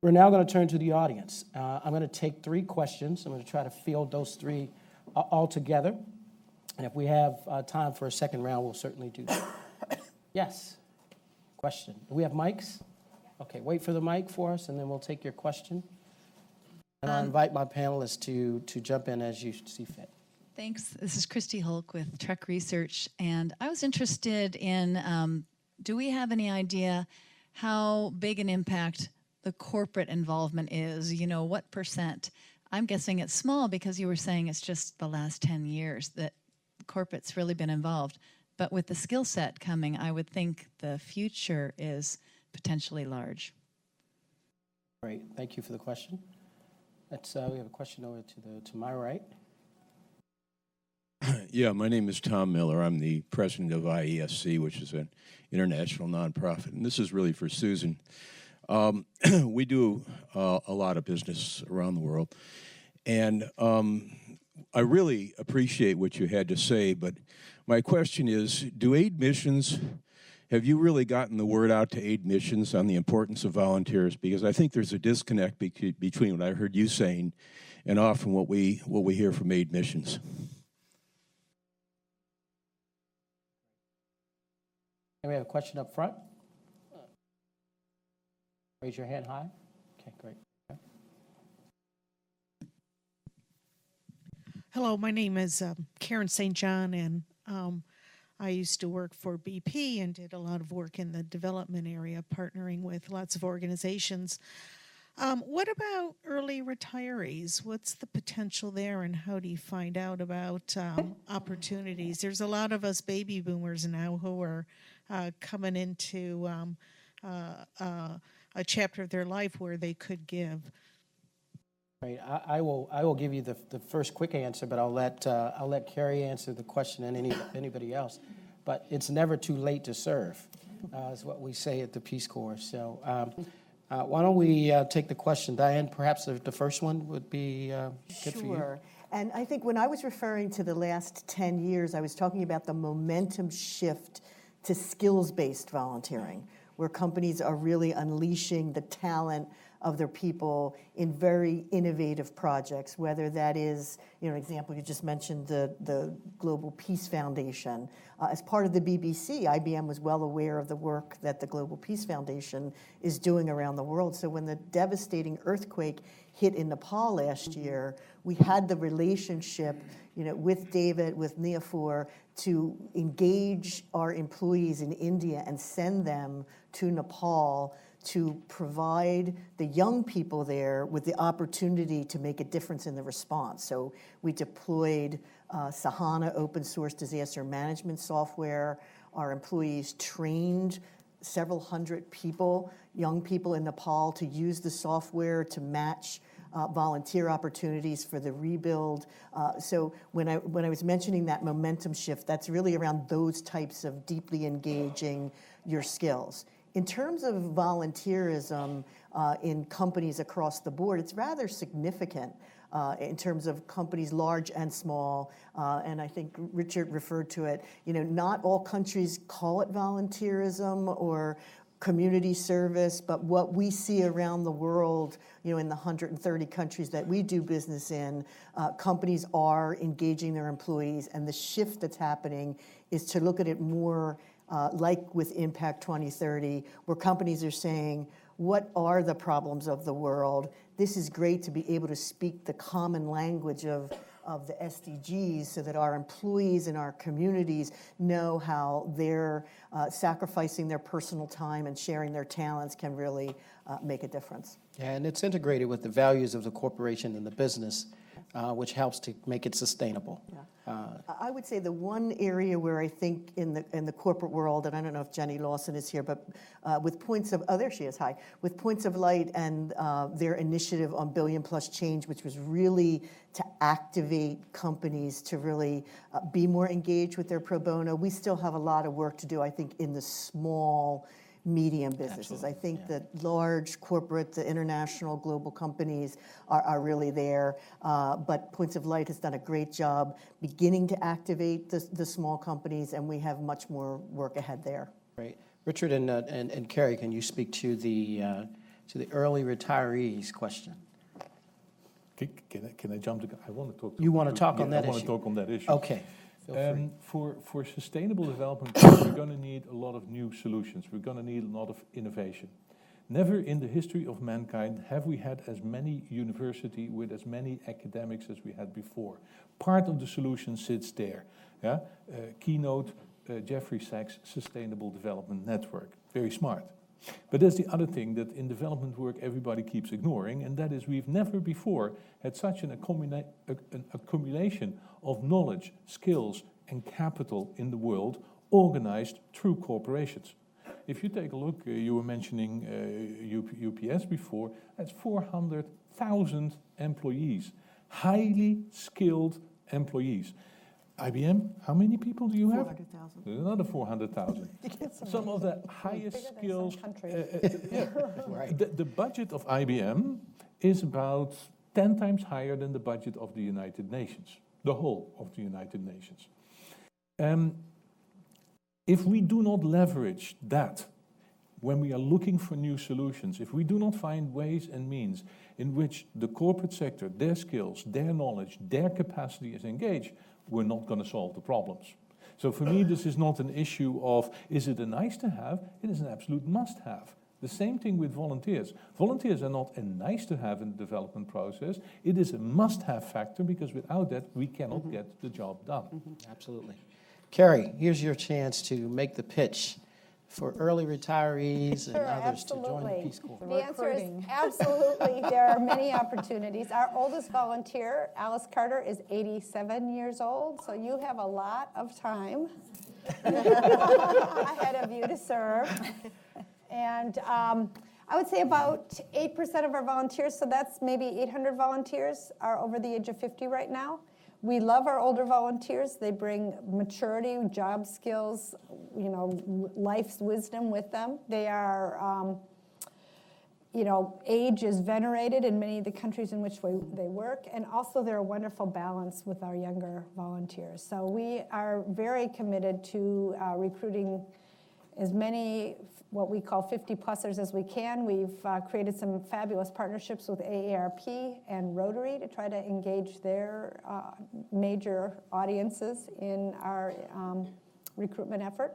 We're now going to turn to the audience. I'm going to take 3 questions. I'm going to try to field those 3 all together. And if we have time for a second round, we'll certainly do that. Yes? Question. Do we have mics? Okay, wait for the mic for us, and then we'll take your question. And I'll invite my panelists to jump in as you see fit. Thanks. This is Christy Hulk with Trek Research, and I was interested in, do we have any idea how big an impact the corporate involvement is? You know, what percent? I'm guessing it's small, because you were saying it's just the last 10 years that corporate's really been involved. But with the skill set coming, I would think the future is potentially large. Great. Thank you for the question. We have a question over to my right. Yeah, my name is Tom Miller. I'm the president of IESC, which is an international nonprofit. And this is really for Susan. We do a lot of business around the world. And I really appreciate what you had to say, but my question is, do aid missions, have you really gotten the word out to aid missions on the importance of volunteers? Because I think there's a disconnect between what I heard you saying and often what we hear from aid missions. And we have a question up front. Raise your hand high. Okay, great. Okay. Hello, my name is Karen St. John, and I used to work for BP and did a lot of work in the development area, partnering with lots of organizations. What about early retirees? What's the potential there, and how do you find out about opportunities? There's a lot of us baby boomers now who are coming into a chapter of their life where they could give. Right. I will give you the first quick answer, but I'll let Carrie answer the question and anybody else. But it's never too late to serve, is what we say at the Peace Corps. So why don't we take the question, Diane? Perhaps the first one would be good for you. Sure. And I think when I was referring to the last 10 years, I was talking about the momentum shift to skills-based volunteering, where companies are really unleashing the talent of their people in very innovative projects, whether that is, an example you just mentioned, the Global Peace Foundation. As part of the BBC, IBM was well aware of the work that the Global Peace Foundation is doing around the world. So when the devastating earthquake hit in Nepal last year, we had the relationship, with David, with Niafur, to engage our employees in India and send them to Nepal to provide the young people there with the opportunity to make a difference in the response. So we deployed Sahana open source disaster management software. Our employees trained several hundred people, young people in Nepal, to use the software to match volunteer opportunities for the rebuild. So when I was mentioning that momentum shift, that's really around those types of deeply engaging your skills. In terms of volunteerism in companies across the board, it's rather significant in terms of companies large and small. And I think Richard referred to it. Not all countries call it volunteerism or community service, but what we see around the world, in the 130 countries that we do business in, companies are engaging their employees, and the shift that's happening is to look at it more like with Impact 2030, where companies are saying, what are the problems of the world? This is great to be able to speak the common language of the SDGs so that our employees and our communities know how they're sacrificing their personal time and sharing their talents can really make a difference. Yeah, and it's integrated with the values of the corporation and the business, which helps to make it sustainable. Yeah. I would say the one area where I think in the corporate world, and I don't know if Jenny Lawson is here, but with Points of, there she is, hi, with Points of Light and their initiative on Billion Plus Change, which was really to activate companies to really be more engaged with their pro bono. We still have a lot of work to do, I think, in the small, medium businesses. Absolutely. I think that large corporate, the international, global companies are really there. But Points of Light has done a great job beginning to activate the small companies, and we have much more work ahead there. Great. Richard and Carrie, can you speak to the early retirees question? Can I jump to? I want to talk. You want to talk on that issue? I want to talk on that issue. Okay. Feel free. For sustainable development, we're going to need a lot of new solutions. We're going to need a lot of innovation. Never in the history of mankind have we had as many universities with as many academics as we had before. Part of the solution sits there. Yeah? Keynote, Jeffrey Sachs Sustainable Development Network. Very smart. But there's the other thing that in development work everybody keeps ignoring, and that is we've never before had such an accumulation of knowledge, skills, and capital in the world organized through corporations. If you take a look, you were mentioning UPS before, that's 400,000 employees, highly skilled employees. IBM, how many people do you have? 400,000. There's another 400,000. Some of the highest skills. Right. The budget of IBM is about 10 times higher than the budget of the United Nations, the whole of the United Nations. If we do not leverage that when we are looking for new solutions, if we do not find ways and means in which the corporate sector, their skills, their knowledge, their capacity is engaged, we're not going to solve the problems. So for me, this is not an issue of, is it a nice to have? It is an absolute must have. The same thing with volunteers. Volunteers are not a nice to have in the development process. It is a must have factor because without that, we cannot get the job done. Absolutely. Carrie, here's your chance to make the pitch for early retirees and others to join the Peace Corps. The answer is absolutely. There are many opportunities. Our oldest volunteer, Alice Carter, is 87 years old, so you have a lot of time ahead of you to serve. And I would say about 8% of our volunteers, so that's maybe 800 volunteers, are over the age of 50 right now. We love our older volunteers. They bring maturity, job skills, life's wisdom with them. They are, age is venerated in many of the countries in which they work, and also they're a wonderful balance with our younger volunteers. So we are very committed to recruiting as many what we call 50-plussers as we can. We've created some fabulous partnerships with AARP and Rotary to try to engage their major audiences in our recruitment effort.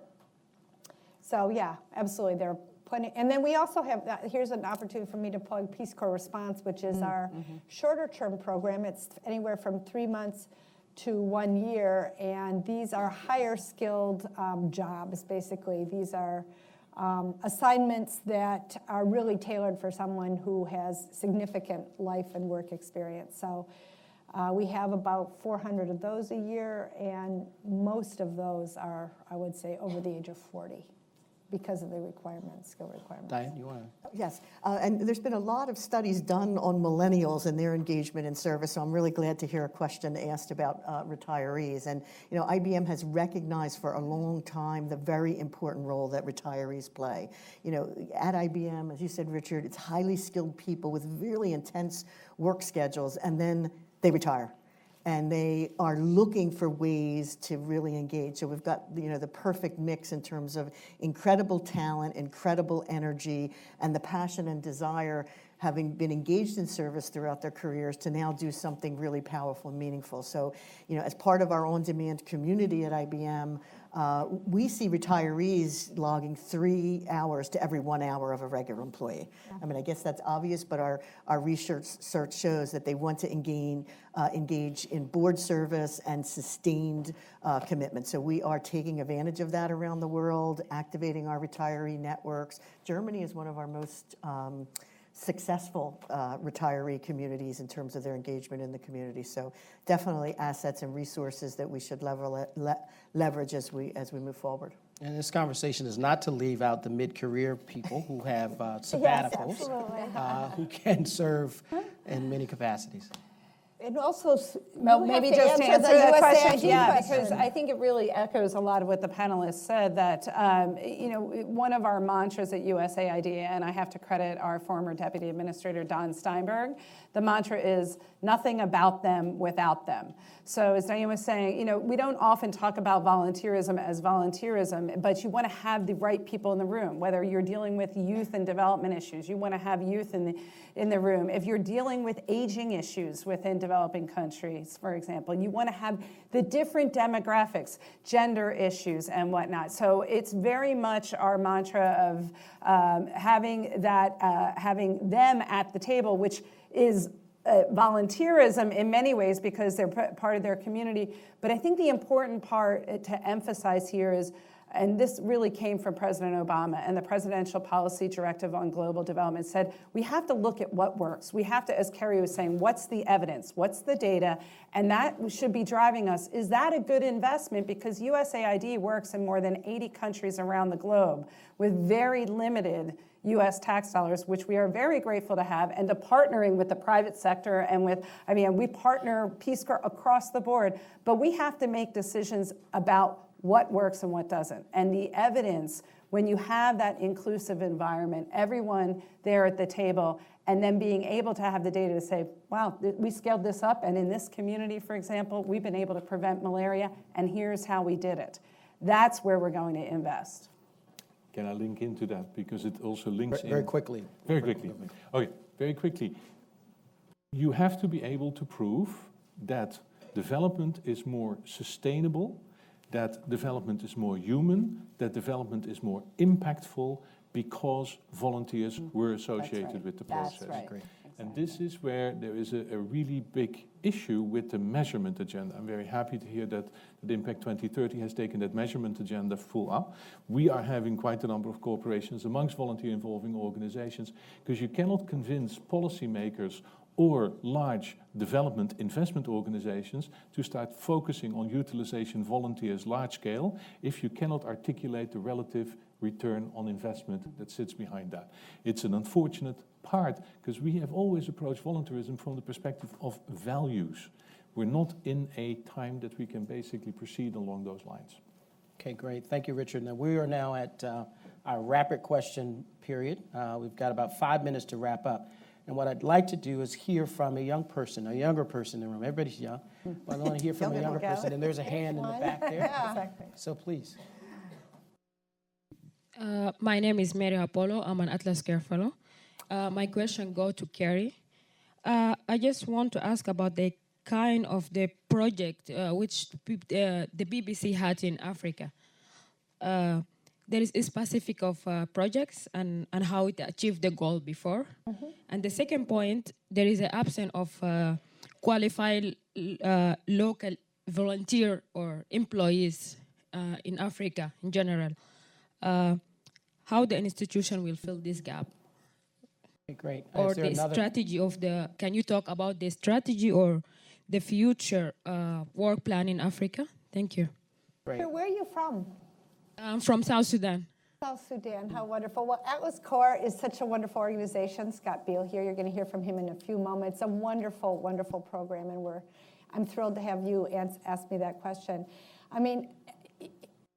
So yeah, absolutely, there are plenty. And then we also have, here's an opportunity for me to plug Peace Corps Response, which is our shorter term program. It's anywhere from 3 months to 1 year, and these are higher skilled jobs, basically. These are assignments that are really tailored for someone who has significant life and work experience. So we have about 400 of those a year, and most of those are, I would say, over the age of 40 because of the requirements, skill requirements. Diane, you want to? Yes, and there's been a lot of studies done on millennials and their engagement in service, so I'm really glad to hear a question asked about retirees. And, you know, IBM has recognized for a long time the very important role that retirees play. You know, at IBM, as you said, Richard, it's highly skilled people with really intense work schedules, and then they retire. And they are looking for ways to really engage. So we've got, you know, the perfect mix in terms of incredible talent, incredible energy, and the passion and desire, having been engaged in service throughout their careers, to now do something really powerful and meaningful. So, you know, as part of our on-demand community at IBM, we see retirees logging 3 hours to every 1 hour of a regular employee. Yeah. I mean, I guess that's obvious, but our research shows that they want to engage in board service and sustained commitment. So we are taking advantage of that around the world, activating our retiree networks. Germany is one of our most successful retiree communities in terms of their engagement in the community. So definitely assets and resources that we should leverage as we move forward. And this conversation is not to leave out the mid-career people who have sabbaticals, who can serve in many capacities. And also, well, maybe just to answer that question, yeah, because I think it really echoes a lot of what the panelists said, that, you know, one of our mantras at USAID, and I have to credit our former Deputy Administrator, Don Steinberg, the mantra is nothing about them without them. So as Diane was saying, you know, we don't often talk about volunteerism as volunteerism, but you want to have the right people in the room, whether you're dealing with youth and development issues, you want to have youth in the room. If you're dealing with aging issues within developing countries, for example, you want to have the different demographics, gender issues and whatnot. So it's very much our mantra of having them at the table, which is volunteerism in many ways because they're part of their community. But I think the important part to emphasize here is, and this really came from President Obama, and the Presidential Policy Directive on Global Development said, we have to look at what works. We have to, as Kerry was saying, what's the evidence? What's the data? And that should be driving us. Is that a good investment? Because USAID works in more than 80 countries around the globe with very limited U.S. tax dollars, which we are very grateful to have, and to partnering with the private sector and with, I mean, we partner Peace Corps across the board, but we have to make decisions about what works and what doesn't. And the evidence, when you have that inclusive environment, everyone there at the table, and then being able to have the data to say, wow, we scaled this up, and in this community, for example, we've been able to prevent malaria, and here's how we did it. That's where we're going to invest. Can I link into that? Because it also links in. Very quickly. Very quickly. Okay, very quickly. You have to be able to prove that development is more sustainable, that development is more human, that development is more impactful because volunteers were associated with the process. That's right. Great. And this is where there is a really big issue with the measurement agenda. I'm very happy to hear that the Impact 2030 has taken that measurement agenda full up. We are having quite a number of cooperations amongst volunteer-involving organizations, because you cannot convince policymakers or large development investment organizations to start focusing on utilization volunteers large scale if you cannot articulate the relative return on investment that sits behind that. It's an unfortunate part, because we have always approached volunteerism from the perspective of values. We're not in a time that we can basically proceed along those lines. Okay, great. Thank you, Richard. Now, we are now at our rapid question period. We've got about 5 minutes to wrap up. And what I'd like to do is hear from a younger person in the room. Everybody's young, but I want to hear from a younger person. And there's a hand in the back there. Yeah, exactly. So please. My name is Mary Apollo. I'm an Atlas Care Fellow. My question goes to Kerry. I just want to ask about the kind of the project which the BBC had in Africa. There is a specific of projects and how it achieved the goal before. Mm-hmm. And the second point, there is an absence of qualified local volunteer or employees in Africa in general. how the institution will fill this gap. Okay, great. Or Is there the another? strategy of the, can you talk about the strategy or the future work plan in Africa? Thank you. Great. Where are you from? I'm from South Sudan. South Sudan, how wonderful. Well, Atlas Corps is such a wonderful organization. Scott Beal here, you're going to hear from him in a few moments. A wonderful, wonderful program, and I'm thrilled to have you ask me that question. I mean,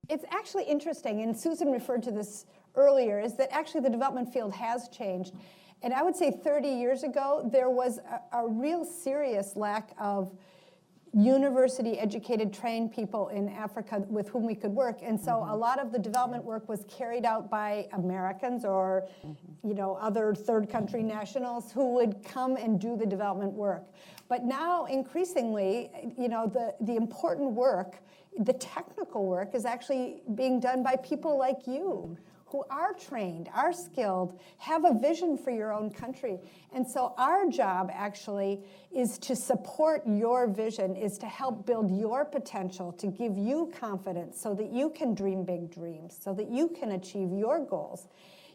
it's actually interesting, and Susan referred to this earlier, is that actually the development field has changed. And I would say 30 years ago, there was a real serious lack of university-educated, trained people in Africa with whom we could work. And so a lot of the development work was carried out by Americans or other third country nationals who would come and do the development work. But now, increasingly, the important work, the technical work, is actually being done by people like you, who are trained, are skilled, have a vision for your own country. And so our job actually is to support your vision, is to help build your potential, to give you confidence so that you can dream big dreams, so that you can achieve your goals.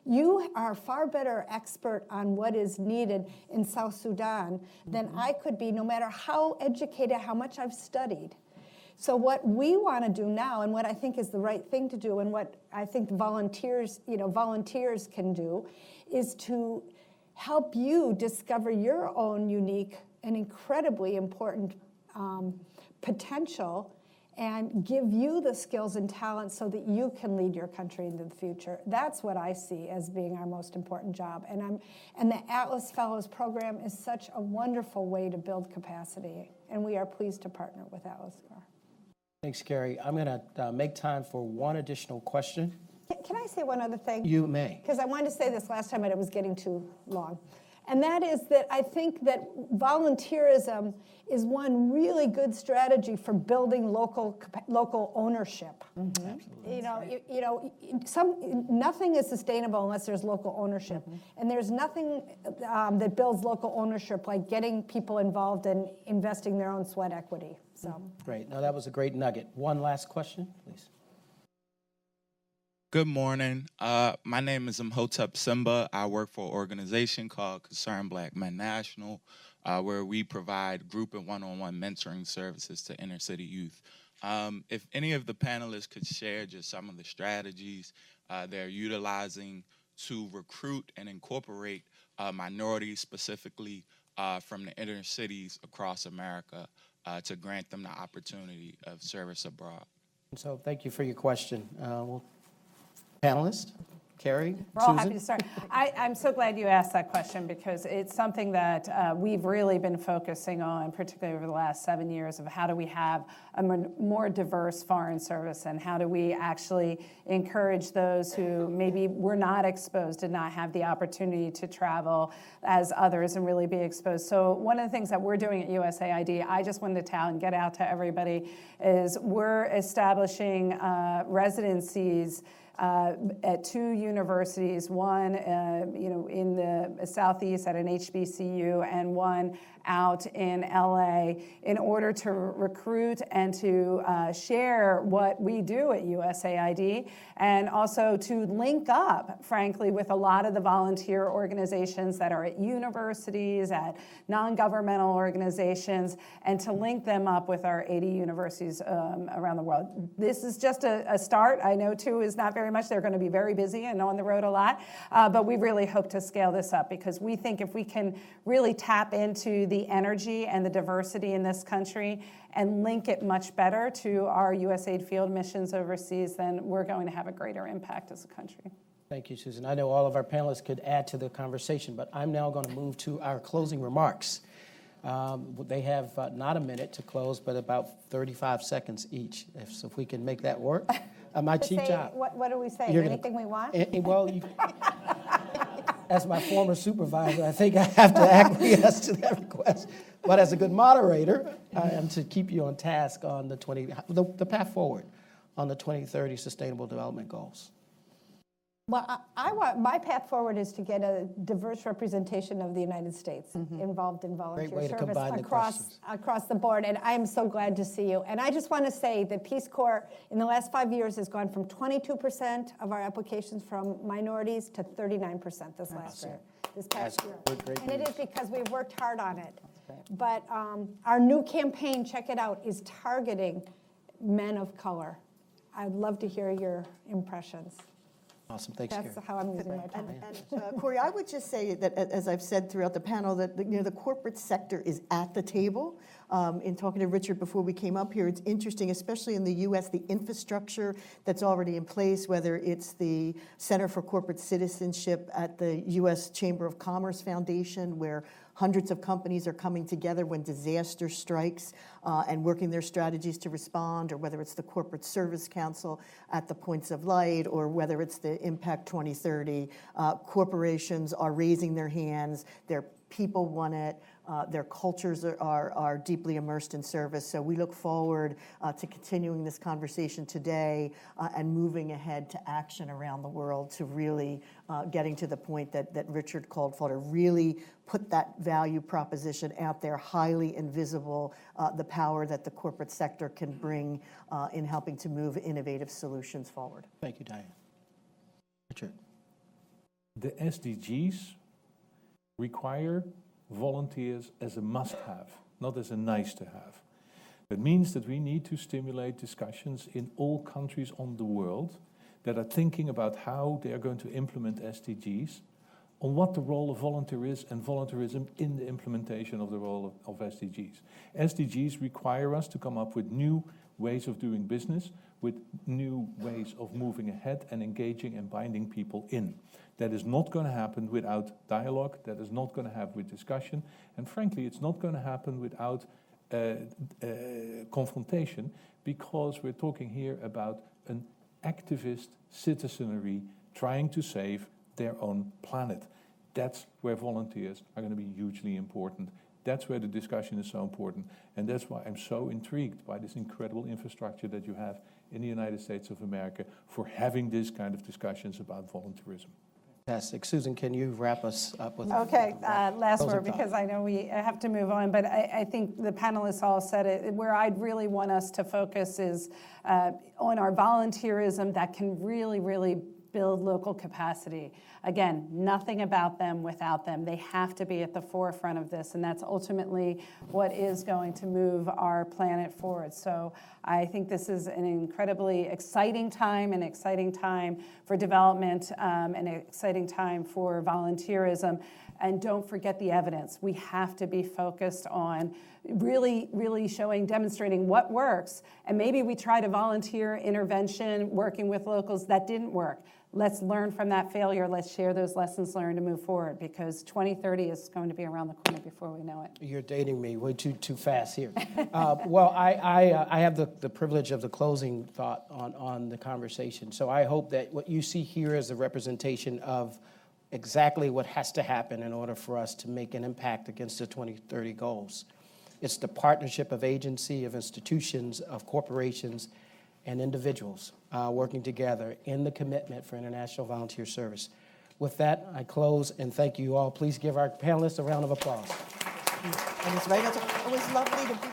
You are far better expert on what is needed in South Sudan than I could be, no matter how educated, how much I've studied. So what we want to do now, and what I think is the right thing to do, and what I think volunteers can do, is to help you discover your own unique and incredibly important potential, and give you the skills and talents so that you can lead your country into the future. That's what I see as being our most important job. And the Atlas Fellows program is such a wonderful way to build capacity, and we are pleased to partner with Atlas Corps. Thanks, Carrie. I'm going to make time for one additional question. Can I say one other thing? You may. Because I wanted to say this last time, but it was getting too long. And that is that I think that volunteerism is one really good strategy for building local ownership. Nothing is sustainable unless there's local ownership. And there's nothing that builds local ownership like getting people involved and investing their own sweat equity. So Great. Now, that was a great nugget. One last question, please. Good morning. My name is Imhotep Simba. I work for an organization called Concerned Black Men National, where we provide group and one-on-one mentoring services to inner city youth. If any of the panelists could share just some of the strategies they're utilizing to recruit and incorporate minorities, specifically from the inner cities across America, to grant them the opportunity of service abroad. So thank you for your question. Panelists, Carrie, We're all Susan? happy to start. I'm so glad you asked that question, because it's something that we've really been focusing on, particularly over the last 7 years, of how do we have a more diverse foreign service, and how do we actually encourage those who maybe were not exposed, did not have the opportunity to travel as others and really be exposed. So one of the things that we're doing at USAID, I just wanted to tell and get out to everybody, is we're establishing residencies at 2 universities, one in the Southeast at an HBCU, and one out in LA, in order to recruit and to share what we do at USAID, and also to link up, frankly, with a lot of the volunteer organizations that are at universities, at non-governmental organizations, and to link them up with our 80 universities around the world. This is just a start. I know 2 is not very much. They're going to be very busy and on the road a lot, but we really hope to scale this up, because we think if we can really tap into the energy and the diversity in this country and link it much better to our USAID field missions overseas, then we're going to have a greater impact as a country. Thank you, Susan. I know all of our panelists could add to the conversation, but I'm now going to move to our closing remarks. They have not a minute to close, but about 35 seconds each. If we can make that work. My chief job. What do we say? Anything we want? Well, as my former supervisor, I think I have to acquiesce to that request. But as a good moderator, I am to keep you on task on the path forward on the 2030 Sustainable Development Goals. Well, I want, my path forward is to get a diverse representation of the United States involved in volunteer way to service combine the questions. across the board, and I am so glad to see you. And I just want to say that Peace Corps in the last 5 years has gone from 22% of our applications from minorities to 39% this past year. Great And it news. is because we've worked hard on it. But our new campaign, check it out, is targeting men of color. I'd love to hear your impressions. Awesome, thanks, Gary. That's how I'm using my time. And Corey, I would just say that, as I've said throughout the panel, that the corporate sector is at the table. In talking to Richard before we came up here, it's interesting, especially in the U.S., the infrastructure that's already in place, whether it's the Center for Corporate Citizenship at the U.S. Chamber of Commerce Foundation, where hundreds of companies are coming together when disaster strikes and working their strategies to respond, or whether it's the Corporate Service Council at the Points of Light, or whether it's the Impact 2030. Corporations are raising their hands. Their people want it. Their cultures are deeply immersed in service. So we look forward to continuing this conversation today and moving ahead to action around the world, to really getting to the point that Richard called for, to really put that value proposition out there, highly invisible, the power that the corporate sector can bring in helping to move innovative solutions forward. Thank you, Diane. Richard. The SDGs require volunteers as a must-have, not as a nice-to-have. That means that we need to stimulate discussions in all countries on the world that are thinking about how they are going to implement SDGs, on what the role of volunteer is and volunteerism in the implementation of the role of SDGs. SDGs require us to come up with new ways of doing business, with new ways of moving ahead and engaging and binding people in. That is not going to happen without dialogue, that is not going to happen with discussion, and frankly, it's not going to happen without confrontation, because we're talking here about an activist citizenry trying to save their own planet. That's where volunteers are going to be hugely important. That's where the discussion is so important, and that's why I'm so intrigued by this incredible infrastructure that you have in the United States of America for having this kind of discussions about volunteerism. Fantastic. Susan, can you wrap us up with Okay, last closing word, because I know we have to move on, but I think the panelists all said it. Where I'd really want us to focus is on our volunteerism that can really, really build local capacity. Again, nothing about them without them. They have to be at the forefront of this, and that's ultimately what is going to move our planet forward. So I think this is an incredibly exciting time, for development, an exciting time for volunteerism. And don't forget the evidence. We have to be focused on really, really demonstrating what works. And maybe we tried a volunteer intervention working with locals that didn't work. Let's learn from that failure. Let's share those lessons learned to move forward, because 2030 is going to be around the corner before we know it. You're dating me way too fast here. Well, I have the privilege of the closing thought on the conversation. So I hope that what you see here is a representation of exactly what has to happen in order for us to make an impact against the 2030 goals. It's the partnership of agency, of institutions, of corporations, and individuals working together in the commitment for international volunteer service. With that, I close and thank you all. Please give our panelists a round of applause. And it's right. It was lovely to be